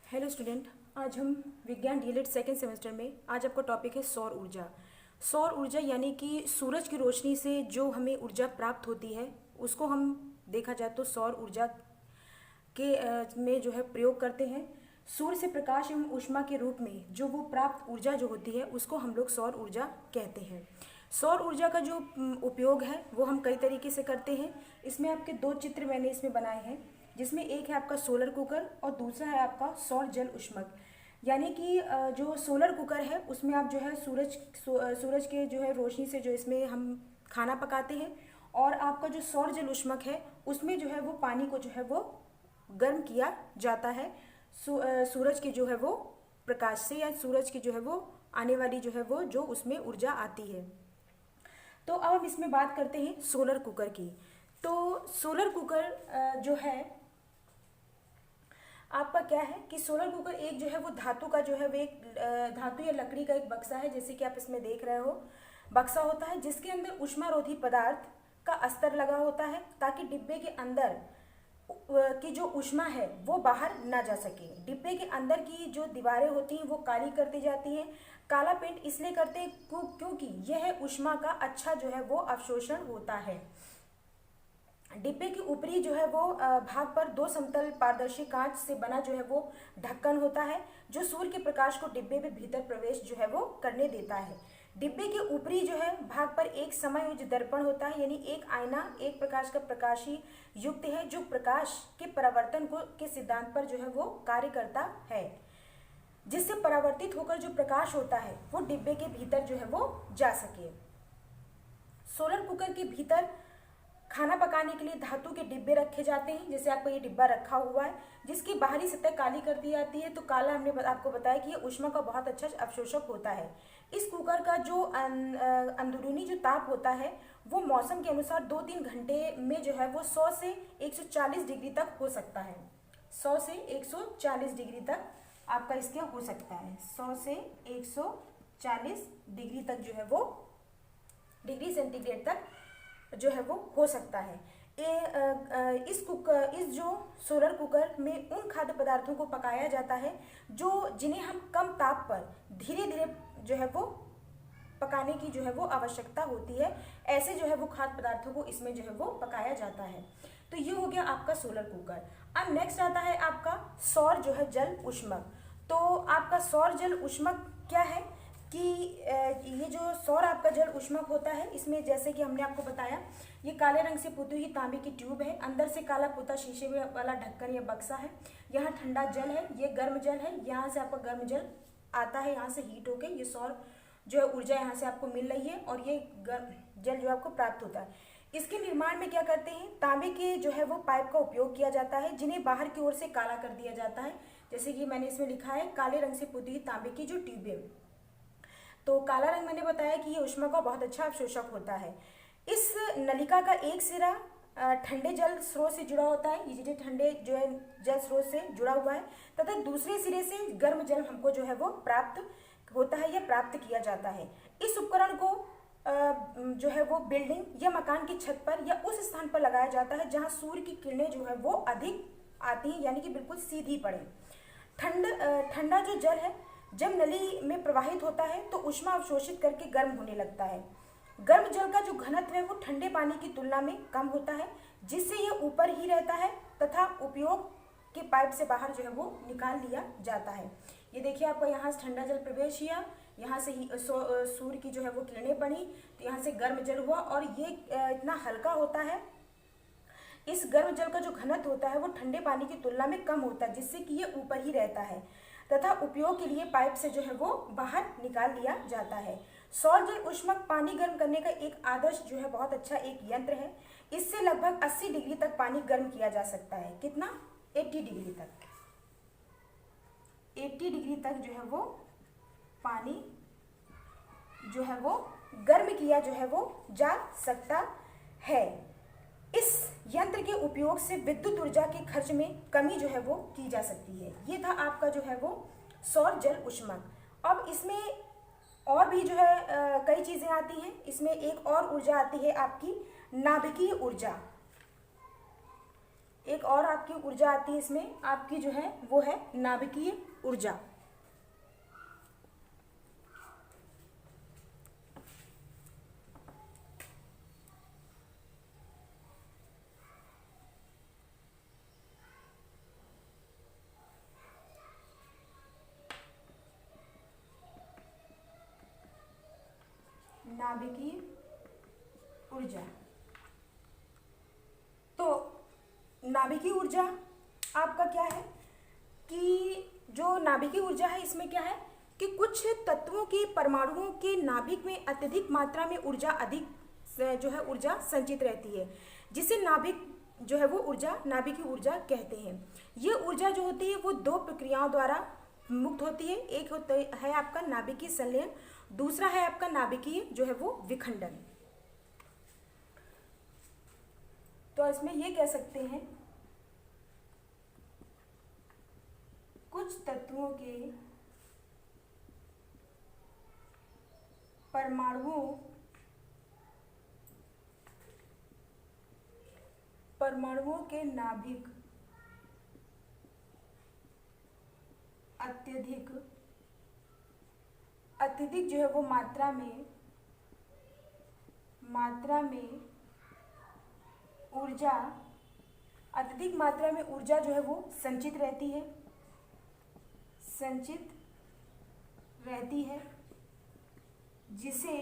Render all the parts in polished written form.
Hello student, आज हम विज्ञान डीएलएड सेकेंड सेमेस्टर में आज आपका टॉपिक है सौर ऊर्जा। सौर ऊर्जा यानी कि सूरज की रोशनी से जो हमें ऊर्जा प्राप्त होती है उसको हम देखा जाए तो सौर ऊर्जा के में जो है प्रयोग करते हैं। सूर्य से प्रकाश एवं ऊष्मा के रूप में जो वो प्राप्त ऊर्जा जो होती है उसको हम लोग सौर ऊर्जा कहते हैं। सौर ऊर्जा का जो उपयोग है वो हम कई तरीके से करते हैं। इसमें आपके दो चित्र मैंने इसमें बनाए हैं, जिसमें एक है आपका सोलर कुकर और दूसरा है आपका सौर जल ऊष्मक। यानी कि जो सोलर कुकर है उसमें आप जो है सूरज के जो है रोशनी से जो इसमें हम खाना पकाते हैं, और आपका जो सौर जल ऊष्मक है उसमें जो है वो पानी को जो है वो गर्म किया जाता है सूरज के जो है वो प्रकाश से, या सूरज की जो है वो आने वाली जो है वो जो उसमें ऊर्जा आती है। तो अब हम इसमें बात करते हैं सोलर कुकर की। तो सोलर कुकर जो है आपका क्या है कि सोलर कुकर एक जो है वो धातु का जो है वो एक धातु या लकड़ी का एक बक्सा है, जैसे कि आप इसमें देख रहे हो। बक्सा होता है जिसके अंदर ऊष्मारोधी पदार्थ का अस्तर लगा होता है, ताकि डिब्बे के अंदर की जो ऊष्मा है वो बाहर ना जा सके। डिब्बे के अंदर की जो दीवारें होती हैं वो काली कर दी जाती हैं। काला पेंट इसलिए करते हैं क्योंकि यह ऊष्मा का अच्छा जो है वो अवशोषण होता है। डिब्बे के ऊपरी जो है वो भाग पर दो समतल पारदर्शी कांच से बना जो है वो ढक्कन होता है, जो सूर्य के प्रकाश को डिब्बे में भीतर प्रवेश जो है वो करने देता है। डिब्बे के ऊपरी जो है भाग पर एक समायोज्य दर्पण होता है, यानी एक आईना एक प्रकाश का प्रकाशी युक्त है, जो प्रकाश के परावर्तन को के सिद्धांत पर जो है वो कार्य करता है, जिससे परावर्तित होकर जो प्रकाश होता है वो डिब्बे के भीतर जो है वो जा सके। सोलर कुकर के भीतर खाना पकाने के लिए धातु के डिब्बे रखे जाते हैं, जैसे आपको ये डिब्बा रखा हुआ है जिसकी बाहरी सतह काली कर दी जाती है। तो काला हमने आपको बताया कि ये ऊष्मा का बहुत अच्छा अवशोषक होता है। इस कुकर का जो अंदरूनी जो ताप होता है वो मौसम के अनुसार 2-3 घंटे में जो है वो 100 से 140 डिग्री तक हो सकता है। 100 से 140 डिग्री तक आपका इसका हो सकता है। 100 से 140 डिग्री तक जो है वो डिग्री सेंटीग्रेड तक जो है वो हो सकता है। इस जो सोलर कुकर में उन खाद्य पदार्थों को पकाया जाता है जिन्हें हम कम ताप पर धीरे धीरे जो है वो पकाने की जो है वो आवश्यकता होती है। ऐसे जो है वो खाद्य पदार्थों को इसमें जो है वो पकाया जाता है। तो ये हो गया आपका सोलर कुकर। अब नेक्स्ट आता है आपका सौर जो है जल ऊष्मक। तो आपका सौर जल ऊष्मक क्या है कि ये जो सौर आपका जल ऊष्मक होता है, इसमें जैसे कि हमने आपको बताया ये काले रंग से पुती हुई तांबे की ट्यूब है, अंदर से काला पुता शीशे वाला ढक्कन या बक्सा है। यहाँ ठंडा जल है, ये गर्म जल है, यहाँ से आपका गर्म जल आता है, यहाँ से हीट होके ये सौर जो है ऊर्जा यहाँ से आपको मिल रही है, और ये गर्म जल जो आपको प्राप्त होता है। इसके निर्माण में क्या करते हैं, तांबे के जो है वो पाइप का उपयोग किया जाता है, जिन्हें बाहर की ओर से काला कर दिया जाता है। जैसे कि मैंने इसमें लिखा है काले रंग से पुती हुई तांबे की जो ट्यूबें। तो काला रंग मैंने बताया कि ये ऊष्मा का बहुत अच्छा अवशोषक होता है। इस नलिका का एक सिरा ठंडे जल स्रोत से जुड़ा होता है, ये ठंडे जो है जल स्रोत से जुड़ा हुआ है, तथा दूसरे सिरे से गर्म जल हमको जो है वो प्राप्त होता है या प्राप्त किया जाता है। इस उपकरण को जो है वो बिल्डिंग या मकान की छत पर या उस स्थान पर लगाया जाता है जहां सूर्य की किरणें जो है वो अधिक आती हैं, यानी कि बिल्कुल सीधी पड़े। ठंडा जो जल है जब नली में प्रवाहित होता है तो ऊष्मा अवशोषित करके गर्म होने लगता है। गर्म जल का जो घनत्व है वो ठंडे पानी की तुलना में कम होता है, जिससे यह ऊपर ही रहता है तथा उपयोग के पाइप से बाहर जो है वो निकाल लिया जाता है। ये देखिए आपको यहाँ से ठंडा जल प्रवेश किया, यहाँ से ही सूर्य की जो है वो किरणें पड़ी, तो यहाँ से गर्म जल हुआ, और ये इतना हल्का होता है। इस गर्म जल का जो घनत्व होता है वो ठंडे पानी की तुलना में कम होता है, जिससे कि ये ऊपर ही रहता है तथा उपयोग के लिए पाइप से जो है वो बाहर निकाल लिया जाता है। सौर जल ऊष्मक पानी गर्म करने का एक आदर्श जो है बहुत अच्छा एक यंत्र है। इससे लगभग 80 डिग्री तक पानी गर्म किया जा सकता है। कितना? 80 डिग्री तक। 80 डिग्री तक जो है वो पानी जो है वो गर्म किया जो है वो जा सकता है। इस यंत्र के उपयोग से विद्युत ऊर्जा के खर्च में कमी जो है वो की जा सकती है। ये था आपका जो है वो सौर जल ऊष्मक। अब इसमें और भी जो है कई चीजें आती हैं। इसमें एक और ऊर्जा आती है आपकी नाभिकीय ऊर्जा। एक और आपकी ऊर्जा आती है इसमें, आपकी जो है वो है नाभिकीय ऊर्जा। नाभिकीय ऊर्जा। तो नाभिकीय ऊर्जा आपका क्या है कि जो नाभिकीय ऊर्जा है इसमें क्या है कि कुछ तत्वों के परमाणुओं के नाभिक में अत्यधिक मात्रा में ऊर्जा अधिक जो है ऊर्जा संचित रहती है, जिसे नाभिक जो है वो ऊर्जा नाभिकीय ऊर्जा कहते हैं। ये ऊर्जा जो होती है वो दो प्रक्रियाओं द्वारा मुक्त होती है। एक होता है आपका नाभिकीय संलयन, दूसरा है आपका नाभिकीय जो है वो विखंडन। तो इसमें ये कह सकते हैं कुछ तत्वों के परमाणुओं के नाभिक अत्यधिक जो है वो मात्रा में ऊर्जा, अत्यधिक मात्रा में ऊर्जा जो है वो संचित रहती है, जिसे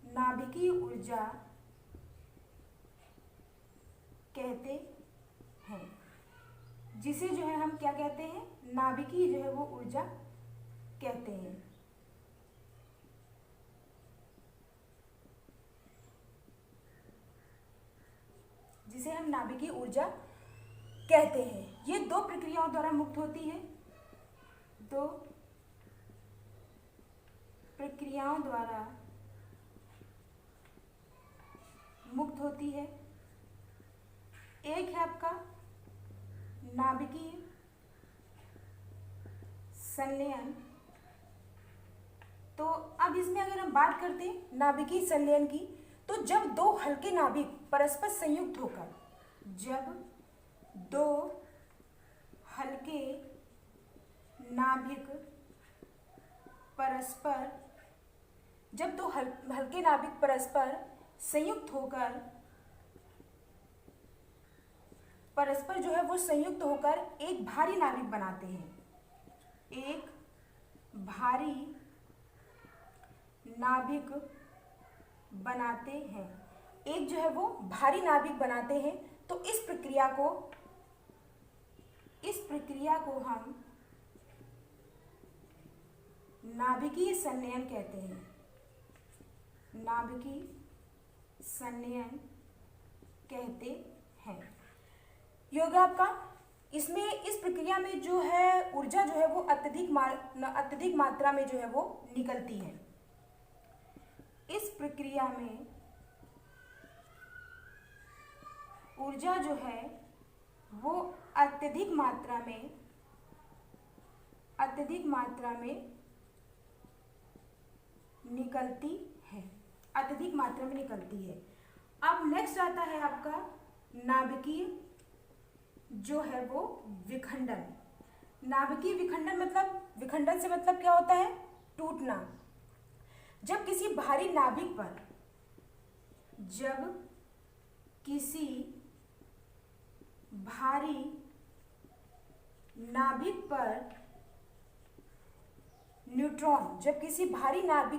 नाभिकीय ऊर्जा कहते हैं। जिसे जो है हम क्या कहते हैं, नाभिकीय जो है वो ऊर्जा कहते हैं। जिसे हम नाभिकीय ऊर्जा कहते हैं। ये दो प्रक्रियाओं द्वारा मुक्त होती है, दो प्रक्रियाओं द्वारा मुक्त होती है। एक है आपका नाभिकीय संलयन। तो अब इसमें अगर हम बात करते हैं नाभिकीय संलयन की, तो जब दो हल्के नाभिक परस्पर संयुक्त होकर, जब दो हल्के नाभिक परस्पर संयुक्त होकर, परस्पर जो है वो संयुक्त होकर एक भारी नाभिक बनाते हैं, एक भारी नाभिक बनाते हैं, एक जो है वो भारी नाभिक बनाते हैं। तो इस प्रक्रिया को हम नाभिकीय संलयन कहते हैं, नाभिकीय संलयन कहते हैं। योगा आपका इसमें इस प्रक्रिया में जो है ऊर्जा जो है वो अत्यधिक मात्रा में जो है वो निकलती है। इस प्रक्रिया में ऊर्जा जो है वो अत्यधिक मात्रा में निकलती है। अब नेक्स्ट आता है आपका नाभिकीय जो है वो विखंडन। नाभिकीय विखंडन मतलब, विखंडन से मतलब क्या होता है, टूटना। जब किसी भारी नाभिक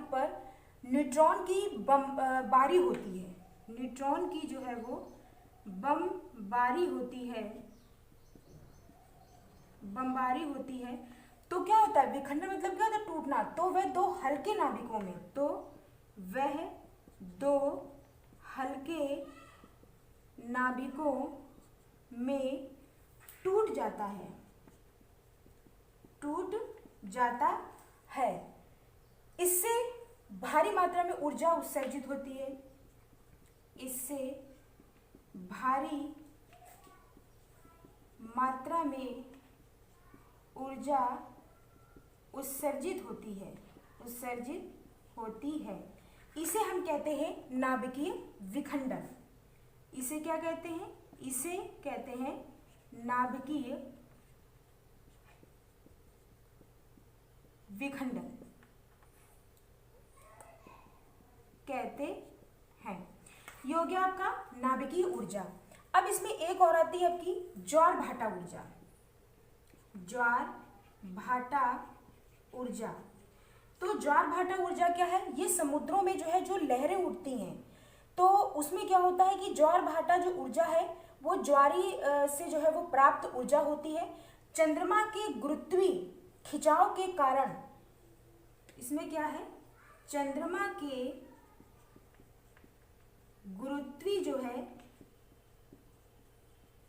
पर न्यूट्रॉन की बमबारी होती है, न्यूट्रॉन की जो है वो बमबारी होती है, तो क्या होता है, विखंडन मतलब क्या होता है, टूटना। तो वह दो हल्के नाभिकों में टूट जाता है। इससे भारी मात्रा में ऊर्जा उत्सर्जित होती है, इससे भारी मात्रा में ऊर्जा उत्सर्जित होती है। इसे हम कहते हैं नाभिकीय विखंडन। इसे क्या कहते हैं? इसे कहते हैं नाभिकीय विखंडन कहते हैं। ये हो गया आपका नाभिकीय ऊर्जा। अब इसमें एक और आती है आपकी ज्वार भाटा ऊर्जा। ज्वार भाटा ऊर्जा। तो ज्वार भाटा ऊर्जा क्या है? ये समुद्रों में जो है जो लहरें उठती हैं, तो उसमें क्या होता है कि ज्वार भाटा जो ऊर्जा है वो ज्वारी से जो है वो प्राप्त ऊर्जा होती है। चंद्रमा के गुरुत्वीय खिंचाव के कारण, इसमें क्या है? चंद्रमा के गुरुत्वीय जो है,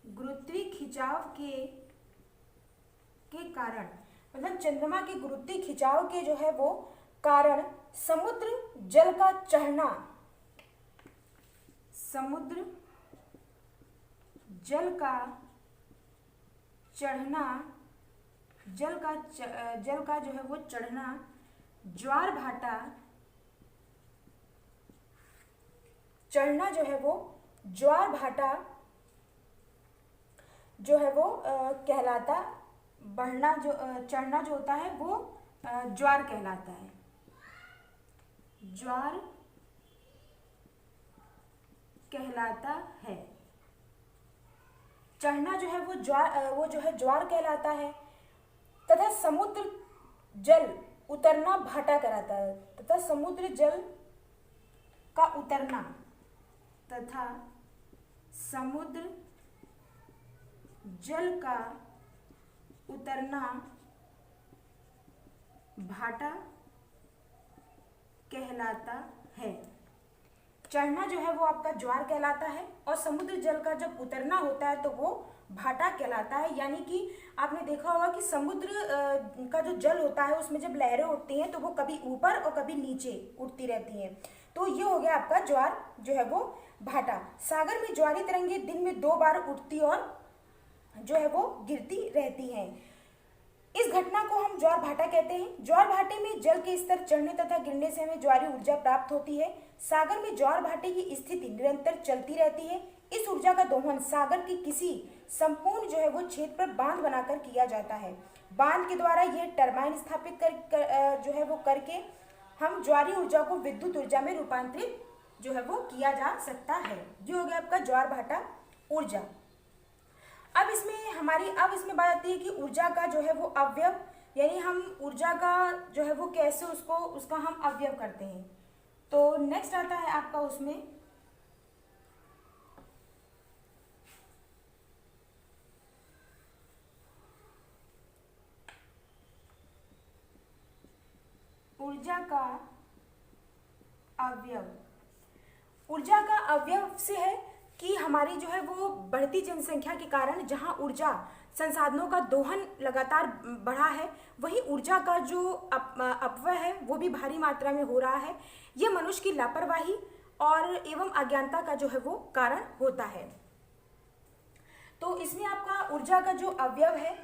गुरुत्वीय खिंचाव के कारण, मतलब चंद्रमा के गुरुत्वीय खिंचाव के जो है वो कारण समुद्र जल का चढ़ना, समुद्र जल का चढ़ना, जल का जो है वो चढ़ना ज्वार भाटा चढ़ना जो है वो ज्वार भाटा जो है वो कहलाता, बढ़ना जो चढ़ना जो होता है वो ज्वार कहलाता है। ज्वार कहलाता है। चढ़ना जो है वो जो है ज्वार कहलाता है, तथा समुद्र जल उतरना भाटा कहलाता है। तथा समुद्र जल का उतरना, तथा समुद्र जल का उतरना भाटा कहलाता है। चढ़ना जो है वो आपका ज्वार कहलाता है, और समुद्र जल का जब उतरना होता है तो वो भाटा कहलाता है। यानी कि आपने देखा होगा कि समुद्र का जो जल होता है उसमें जब लहरें उठती हैं तो वो कभी ऊपर और कभी नीचे उठती रहती हैं। तो ये हो गया आपका ज्वार जो है वो भाटा। सागर में ज्वारी तरंगे दिन में 2 बार उठती और जो है वो गिरती रहती हैं। इस घटना को हम ज्वार भाटा कहते हैं। ज्वार भाटे में जल के स्तर चढ़ने तथा गिरने से हमें ज्वारी ऊर्जा प्राप्त होती है। सागर में ज्वार भाटे की स्थिति निरंतर चलती रहती है। इस ऊर्जा का दोहन सागर की किसी संपूर्ण जो है वो क्षेत्र पर बांध बनाकर किया जाता है। बांध के द्वारा यह टरबाइन स्थापित जो है वो करके हम ज्वारी ऊर्जा को विद्युत ऊर्जा में रूपांतरित जो है वो किया जा सकता है। ये हो गया आपका ज्वार भाटा ऊर्जा। अब इसमें बात आती है कि ऊर्जा का जो है वो अवयव, यानी हम ऊर्जा का जो है वो कैसे उसका हम अवयव करते हैं। तो नेक्स्ट आता है आपका उसमें ऊर्जा का अवयव। ऊर्जा का अवयव से है कि हमारी जो है वो बढ़ती जनसंख्या के कारण जहां ऊर्जा संसाधनों का दोहन लगातार बढ़ा है, वही ऊर्जा का जो अपव्यय है वो भी भारी मात्रा में हो रहा है। ये मनुष्य की लापरवाही और एवं अज्ञानता का जो है वो कारण होता है। तो इसमें आपका ऊर्जा का जो अवयव है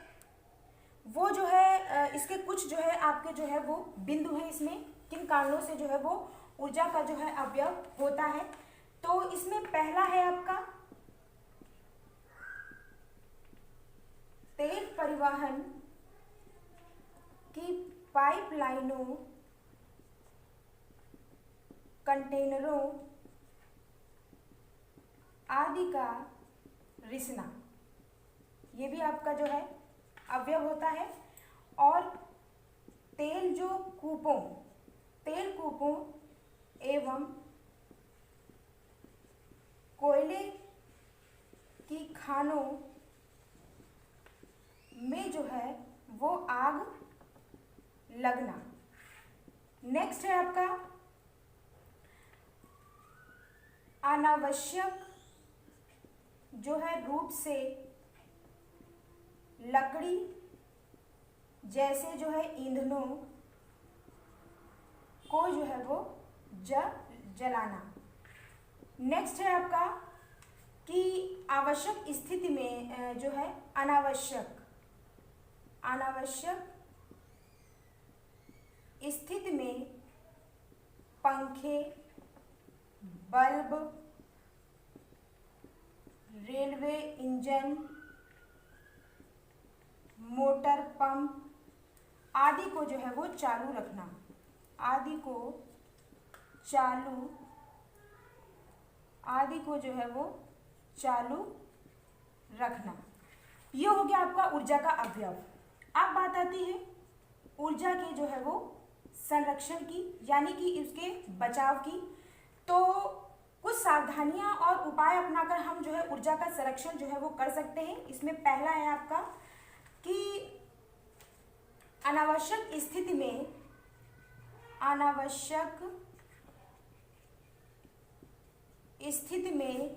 वो जो है इसके कुछ जो है आपके जो है वो बिंदु है, इसमें किन कारणों से जो है वो ऊर्जा का जो है अवयव होता है। तो इसमें पहला है आपका तेल परिवहन की पाइपलाइनों, कंटेनरों आदि का रिसना, ये भी आपका जो है अवयव होता है। और तेल कूपों एवं कोयले की खानों में जो है वो आग लगना। नेक्स्ट है आपका अनावश्यक जो है रूप से लकड़ी जैसे जो है ईंधनों को जो है वो जलाना। नेक्स्ट है आपका कि आवश्यक स्थिति में जो है अनावश्यक स्थिति में पंखे, bulb railway engine, motor pump आदि को जो है वो चालू रखना, आदि को जो है वो चालू रखना। ये हो गया आपका ऊर्जा का अवयव। अब बात आती है ऊर्जा के जो है वो संरक्षण की, यानी कि इसके बचाव की। तो कुछ सावधानियां और उपाय अपनाकर हम जो है ऊर्जा का संरक्षण जो है वो कर सकते हैं। इसमें पहला है आपका कि अनावश्यक स्थिति में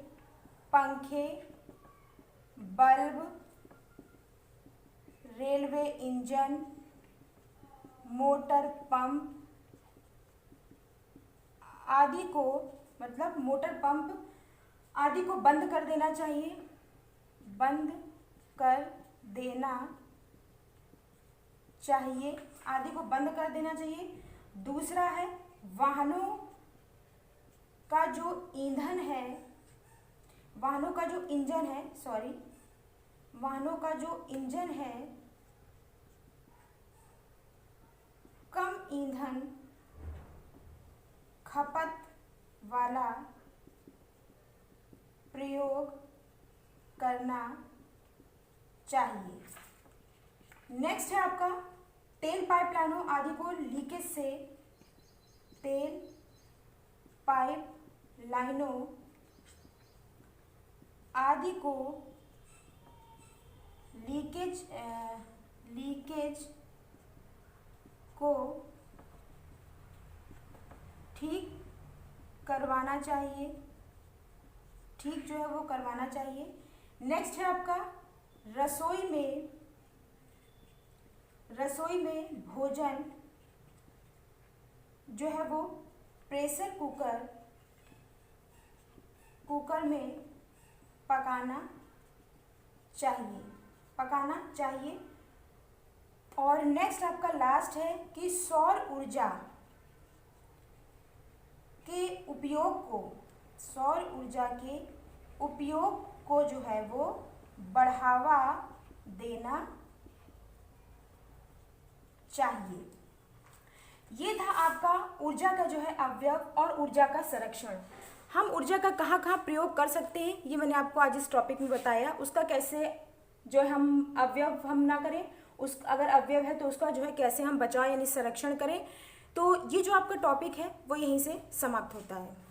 पंखे, bulb, railway engine, motor pump आदि को, मतलब मोटर पंप आदि को बंद कर देना चाहिए, बंद कर देना चाहिए, आदि को बंद कर देना चाहिए। दूसरा है वाहनों का जो ईंधन है, वाहनों का जो इंजन है कम ईंधन खपत वाला प्रयोग करना चाहिए। नेक्स्ट है आपका तेल पाइपलाइनों आदि को लीकेज से, तेल पाइप लाइनों आदि को लीकेज को ठीक करवाना चाहिए, ठीक जो है वो करवाना चाहिए। नेक्स्ट है आपका रसोई में भोजन जो है वो प्रेशर कुकर में पकाना चाहिए। और नेक्स्ट आपका लास्ट है कि सौर ऊर्जा के उपयोग को जो है वो बढ़ावा देना चाहिए। ये था आपका ऊर्जा का जो है अवयव और ऊर्जा का संरक्षण। हम ऊर्जा का कहाँ कहाँ प्रयोग कर सकते हैं ये मैंने आपको आज इस टॉपिक में बताया। उसका कैसे जो है हम अवयव हम ना करें, उस अगर अवयव है तो उसका जो है कैसे हम बचाव यानी संरक्षण करें। तो ये जो आपका टॉपिक है वो यहीं से समाप्त होता है।